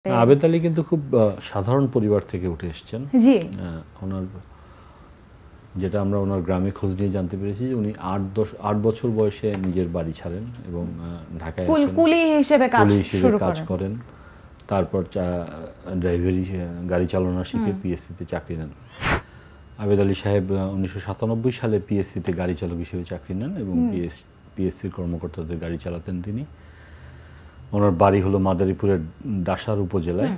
আবেদ আলী কিন্তু খুব সাধারণ পরিবার থেকে উঠে এসেছেন। জি। ওনার যেটা আমরা ওনার গ্রামে খোঁজ নিয়ে জানতে পেরেছি যে উনি ৮ বছর বয়সে নিজের বাড়ি ছাড়েন এবং ঢাকায় আসেন, কুলি হিসেবে কাজ করেন। তারপর ড্রাইভারি গাড়ি চালানো শিখে পিএসসিতে চাকরি নেন। আবেদ আলী সাহেব 1997 সালে পিএসসিতে গাড়ি চালক হিসেবে চাকরি নেন এবং পিএসসির কর্মকর্তাদের গাড়ি চালাতেন তিনি। ওনার বাড়ি হলো মাদারীপুরের ডাসার উপজেলায়।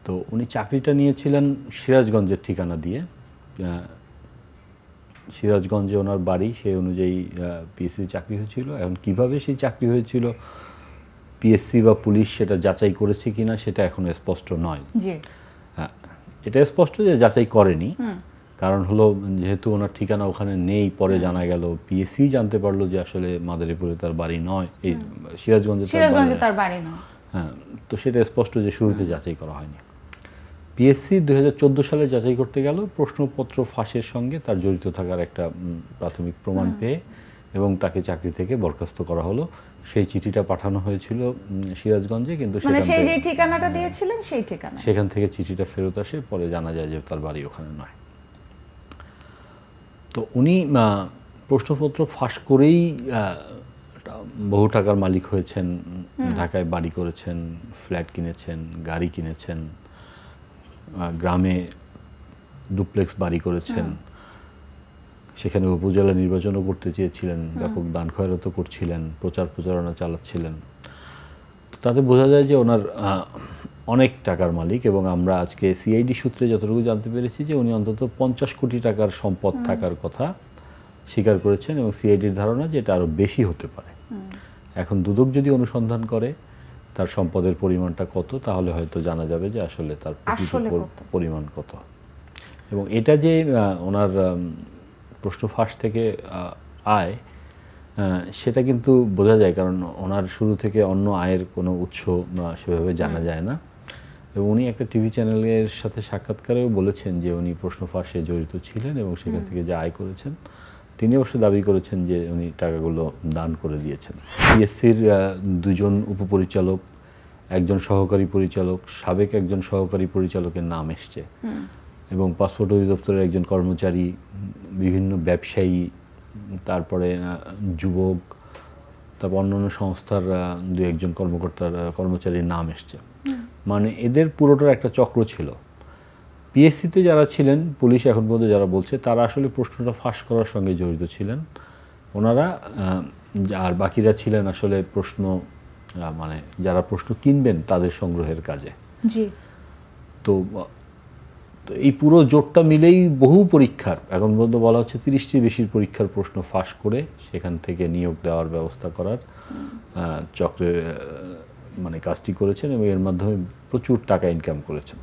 তো উনি চাকরিটা নিয়েছিলেন সিরাজগঞ্জের ঠিকানা দিয়ে। সিরাজগঞ্জে ওনার বাড়ি, সেই অনুযায়ী পিএসসি চাকরি হয়েছিল। এখন কিভাবে সেই চাকরি হয়েছিল, পিএসসি বা পুলিশ সেটা যাচাই করেছে কিনা সেটা এখন স্পষ্ট নয়। হ্যাঁ, এটা স্পষ্ট যে যাচাই করেনি, কারণ হলো যেহেতু ওনার ঠিকানা ওখানে নেই, পরে জানা গেল, পিএসসি জানতে পারলো যে আসলে মাদারীপুরে তার বাড়ি নয়, এই সিরাজগঞ্জে তার বাড়ি নয়। হ্যাঁ, তো সেটা স্পষ্ট যে শুরুতে যাচাই করা হয়নি। পিএসসি 2014 সালে যাচাই করতে গেল প্রশ্নপত্র ফাঁসের সঙ্গে তার জড়িত থাকার একটা প্রাথমিক প্রমাণ পেয়ে এবং তাকে চাকরি থেকে বরখাস্ত করা হলো। সেই চিঠিটা পাঠানো হয়েছিল সিরাজগঞ্জে, কিন্তু সেখান থেকে চিঠিটা ফেরত আসে, পরে জানা যায় যে তার বাড়ি ওখানে নয়। তো উনি প্রশ্নপত্র ফাঁস করেই বহু টাকার মালিক হয়েছেন, ঢাকায় বাড়ি করেছেন, ফ্ল্যাট কিনেছেন, গাড়ি কিনেছেন, গ্রামে ডুপ্লেক্স বাড়ি করেছেন, সেখানে উপজেলা নির্বাচনও করতে চেয়েছিলেন, ব্যাপক দান খয়রাতও করছিলেন, প্রচারণা চালাচ্ছিলেন। তাতে বোঝা যায় যে ওনার অনেক টাকার মালিক। এবং আমরা আজকে সিআইডি সূত্রে যতটুকু জানতে পেরেছি যে উনি অন্তত 50 কোটি টাকার সম্পদ থাকার কথা স্বীকার করেছেন এবং সিআইডির ধারণা যে এটা আরও বেশি হতে পারে। এখন দুদক যদি অনুসন্ধান করে তার সম্পদের পরিমাণটা কত, তাহলে হয়তো জানা যাবে যে আসলে তার পরিমাণ কত। এবং এটা যে ওনার প্রশ্ন ফাঁস থেকে আয়, সেটা কিন্তু বোঝা যায়, কারণ ওনার শুরু থেকে অন্য আয়ের কোনো উৎস সেভাবে জানা যায় না। এবং উনি একটা টিভি চ্যানেলের সাথে সাক্ষাৎকারেও বলেছেন যে উনি প্রশ্ন ফাঁসে জড়িত ছিলেন এবং সেখান থেকে যে আয় করেছেন, তিনি অবশ্য দাবি করেছেন যে উনি টাকাগুলো দান করে দিয়েছেন। পিএসসির 2জন উপপরিচালক, একজন সহকারী পরিচালক, সাবেক একজন সহকারী পরিচালকের নাম এসছে এবং পাসপোর্ট অধিদপ্তরের একজন কর্মচারী, বিভিন্ন ব্যবসায়ী, তারপরে যুবক, তারপর অন্যান্য সংস্থার 2-1জন কর্মচারীর নাম এসছে। মানে এদের পুরোটার একটা চক্র ছিল। পিএসসিতে যারা ছিলেন, পুলিশ এখন পর্যন্ত যারা বলছে, তারা আসলে প্রশ্নটা ফাঁস করার সঙ্গে জড়িত ছিলেন ওনারা, আর বাকিরা ছিলেন আসলে প্রশ্ন, মানে যারা প্রশ্ন কিনবেন তাদের সংগ্রহের কাজে। তো এই পুরো জোটটা মিলেই বহু পরীক্ষার, এখন পর্যন্ত বলা হচ্ছে 30টির বেশি পরীক্ষার প্রশ্ন ফাঁস করে সেখান থেকে নিয়োগ দেওয়ার ব্যবস্থা করার চক্রে মানে কাজটি করেছেন এবং এর মাধ্যমে প্রচুর টাকা ইনকাম করেছেন।